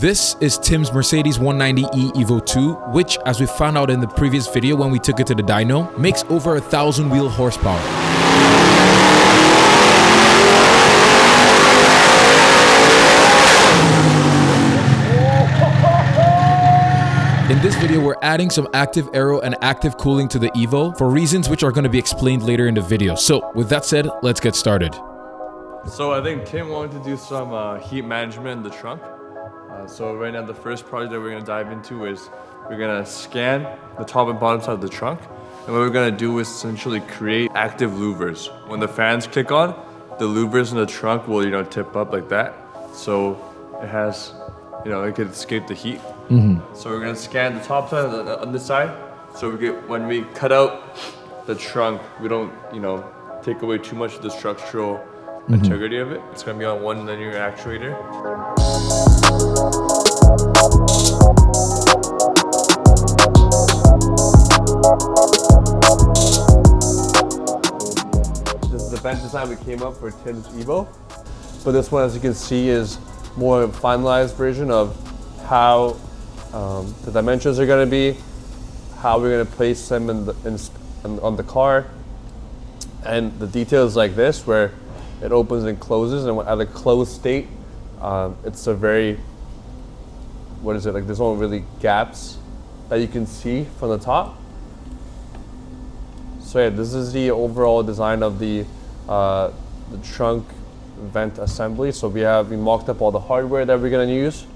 This is Tim's Mercedes 190e Evo 2, which, as we found out in the previous video when we took it to the dyno, makes over 1,000 wheel horsepower. In this video, we're adding some active aero and active cooling to the Evo for reasons which are going to be explained later in the video. So with that said, let's get started. So I think Tim wanted to do some heat management in the trunk. So right now the first project that we're going to dive into is we're going to scan the top and bottom side of the trunk. And what we're going to do is essentially create active louvers. When the fans kick on, the louvers in the trunk will, tip up like that. So it has, it could escape the heat. So we're going to scan the top side on this side. So when we cut out the trunk, we don't, take away too much of the structural integrity of it. It's going to be on one linear actuator. This is the vent design we came up for Tim's Evo. But this one, as you can see, is more of a finalized version of how the dimensions are going to be, how we're going to place them on the car, and the details like this where it opens and closes, and at a closed state, it's a very, there's no really gaps that you can see from the top. So yeah, this is the overall design of the trunk vent assembly. So we mocked up all the hardware that we're going to use,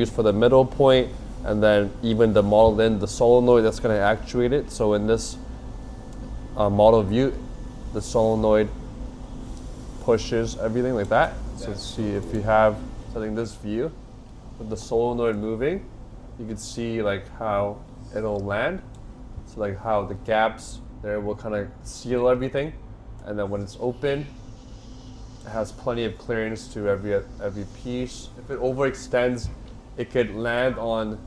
for the middle point, and then even the modeled in the solenoid that's going to actuate it. So in this model view, the solenoid pushes everything like that. So let's see if you have something this view with the solenoid moving, you can see how it'll land. So how the gaps there will kind of seal everything, and then when it's open, it has plenty of clearance to every piece. If it overextends, it could land on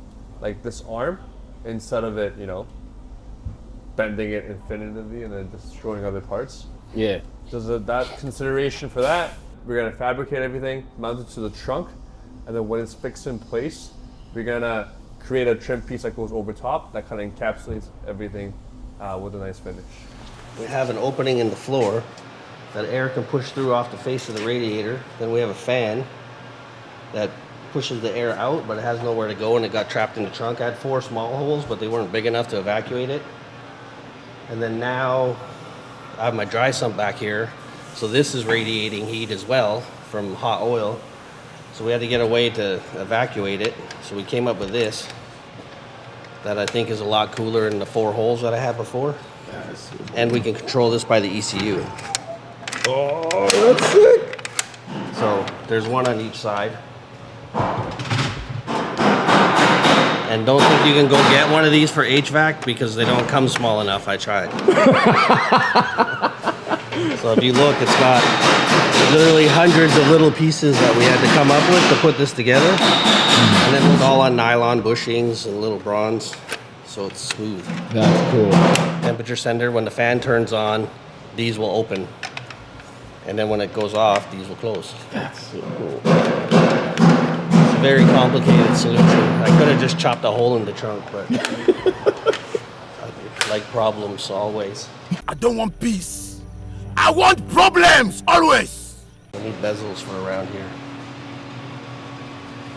this arm instead of it, bending it infinitively and then destroying other parts. Yeah. So that consideration for that, we're gonna fabricate everything, mount it to the trunk, and then when it's fixed in place, we're gonna create a trim piece that goes over top that kind of encapsulates everything with a nice finish. We have an opening in the floor that air can push through off the face of the radiator. Then we have a fan that pushes the air out, but it has nowhere to go and it got trapped in the trunk. I had 4 small holes, but they weren't big enough to evacuate it. And then now I have my dry sump back here. So this is radiating heat as well from hot oil. So we had to get a way to evacuate it. So we came up with this that I think is a lot cooler than the 4 holes that I had before. And we can control this by the ECU. Oh, that's sick! So there's one on each side. And don't think you can go get one of these for HVAC because they don't come small enough. I tried. So if you look, it's got literally hundreds of little pieces that we had to come up with to put this together. And then it's all on nylon bushings and little bronze, so it's smooth. That's cool. Temperature sender, when the fan turns on, these will open. And then when it goes off, these will close. That's so cool. It's a very complicated solution. I could have just chopped a hole in the trunk, but I like problems always. I don't want peace. I want problems always. I need bezels for around here.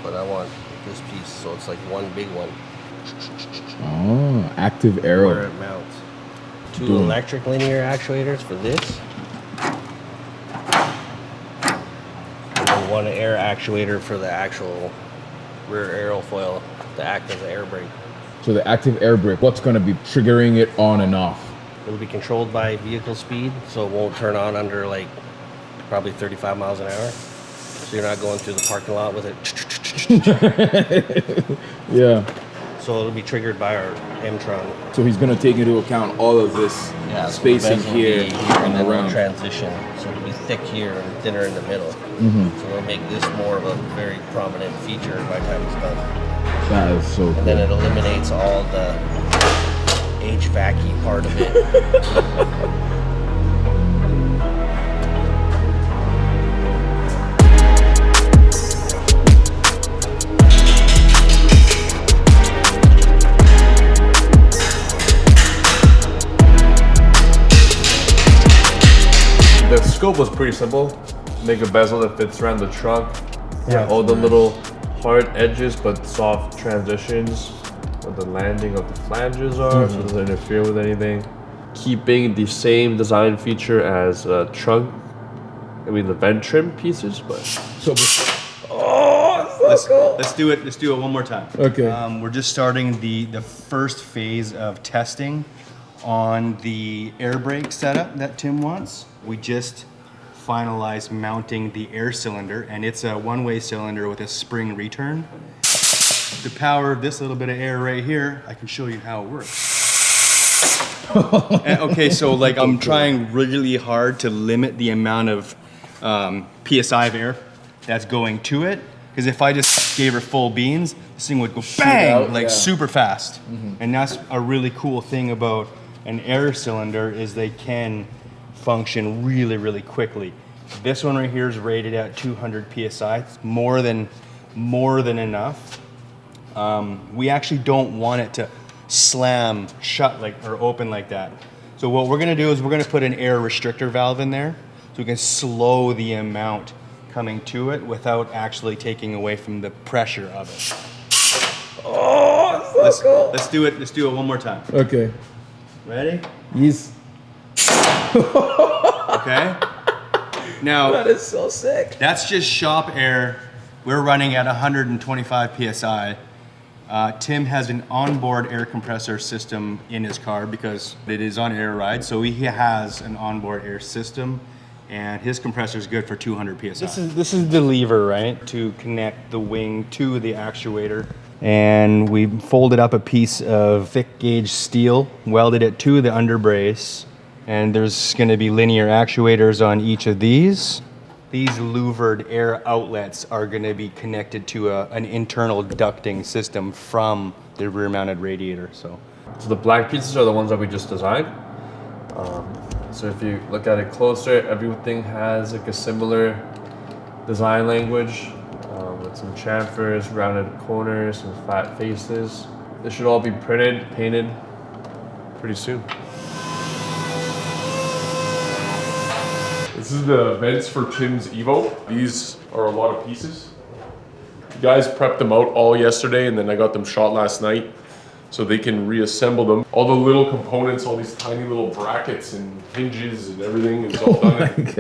But I want this piece, so it's like one big one. Oh, active aero. Where it mounts. 2 electric linear actuators for this. And then 1 air actuator for the actual rear aerofoil to act as an air brake. So the active air brake, what's going to be triggering it on and off? It'll be controlled by vehicle speed, so it won't turn on under probably 35 miles an hour. So you're not going through the parking lot with it. Yeah. So it'll be triggered by our M-Tron. So he's going to take into account all of this spacing so here and then around. Transition. So it'll be thick here and thinner in the middle. So it'll make this more of a very prominent feature by the time it's done. That is so cool. And then it eliminates all the HVAC-y part of it. scope was pretty simple. Make a bezel that fits around the trunk. Yeah. All the little hard edges but soft transitions where the landing of the flanges are, so it doesn't interfere with anything. Keeping the same design feature as trunk, the vent trim pieces, but Let's do it. Let's do it one more time. Okay. We're just starting the first phase of testing on the air brake setup that Tim wants. We just finalized mounting the air cylinder, and it's a one-way cylinder with a spring return. The power of this little bit of air right here, I can show you how it works. Okay, so like I'm trying really hard to limit the amount of PSI of air that's going to it, because if I just gave her full beans, this thing would go bang, super fast. And that's a really cool thing about an air cylinder is they can function really, really quickly. This one right here is rated at 200 PSI. It's more than enough. We actually don't want it to slam shut or open like that. So what we're gonna do is we're gonna put an air restrictor valve in there so we can slow the amount coming to it without actually taking away from the pressure of it. Oh, that's so cool. Let's do it one more time. Okay. Ready? Yes. Okay. Now That is so sick. that's just shop air. We're running at 125 PSI. Tim has an onboard air compressor system in his car because it is on air ride, so he has an onboard air system, and his compressor is good for 200 PSI. This is the lever, right, to connect the wing to the actuator. And we folded up a piece of thick gauge steel, welded it to the underbrace, and there's going to be linear actuators on each of these. These louvered air outlets are going to be connected to an internal ducting system from the rear-mounted radiator. So the black pieces are the ones that we just designed. So if you look at it closer, everything has like a similar design language with some chamfers, rounded corners, and flat faces. This should all be printed, painted pretty soon. This is the vents for Tim's Evo. These are a lot of pieces. You guys prepped them out all yesterday, and then I got them shot last night so they can reassemble them. All the little components, all these tiny little brackets and hinges and everything is all done in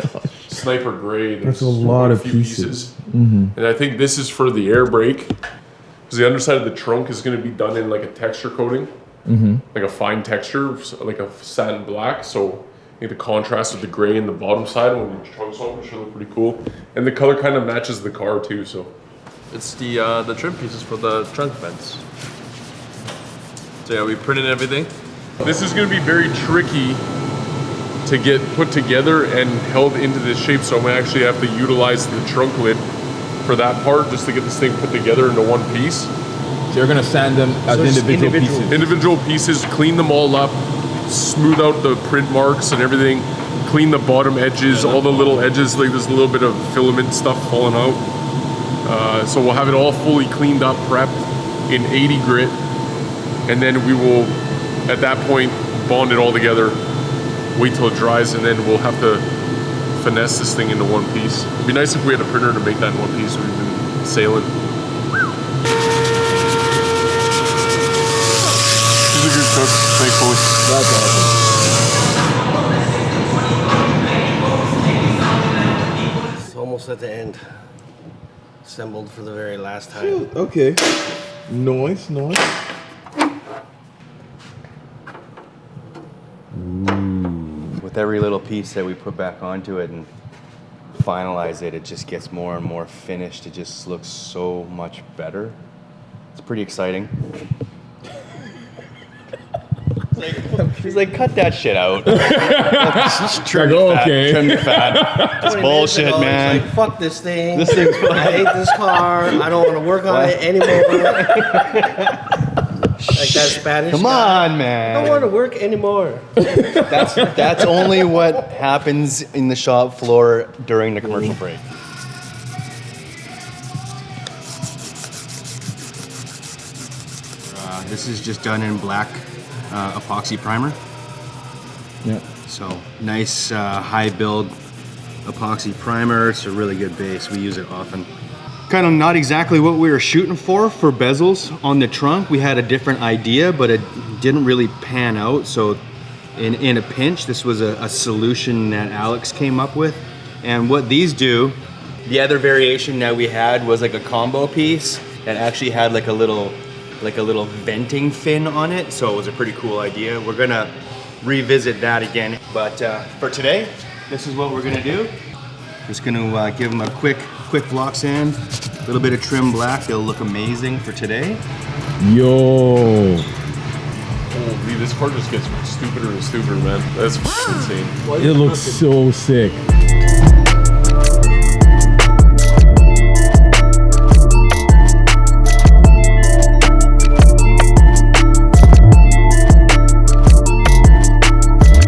sniper gray. There's a lot of pieces. And I think this is for the air brake, because the underside of the trunk is going to be done in like a texture coating, like a fine texture, like a satin black. So I think the contrast with the gray in the bottom side when the trunk's open should look pretty cool. And the color kind of matches the car too, so. It's the trim pieces for the trunk vents. So yeah, we printed everything. This is gonna be very tricky to get put together and held into this shape, so I'm gonna actually have to utilize the trunk lid for that part just to get this thing put together into one piece. So you're gonna sand them as individual pieces. Individual pieces, clean them all up, smooth out the print marks and everything, clean the bottom edges, all the little edges, like there's a little bit of filament stuff falling out. So we'll have it all fully cleaned up, prepped in 80 grit, and then we will, at that point, bond it all together, wait till it dries, and then we'll have to finesse this thing into one piece. It'd be nice if we had a printer to make that in one piece. We've been sailing. She's a good cook, thankfully. That's awesome. It's almost at the end. Assembled for the very last time. Okay. Nice. with every little piece that we put back onto it and finalize it, it just gets more and more finished. It just looks so much better. It's pretty exciting. He's like, cut that shit out. Trim the fat. It's bullshit, man. Like, fuck this thing. I hate this car. I don't want to work on it anymore. Like that Spanish Come guy. on, man. I don't want to work anymore. That's only what happens in the shop floor during the commercial break. This is just done in black epoxy primer. Yeah. So nice high build epoxy primer. It's a really good base. We use it often. Kind of not exactly what we were shooting for bezels on the trunk. We had a different idea, but it didn't really pan out. So in a pinch, this was a solution that Alex came up with. And what these do, the other variation that we had was like a combo piece that actually had like a little venting fin on it. So it was a pretty cool idea. We're gonna revisit that again. But for today, this is what we're gonna do. Just gonna give them a quick block sand, a little bit of trim black. They'll look amazing for today. Yo. Holy, this car just gets stupider and stupider, man. That's insane. It looks so sick.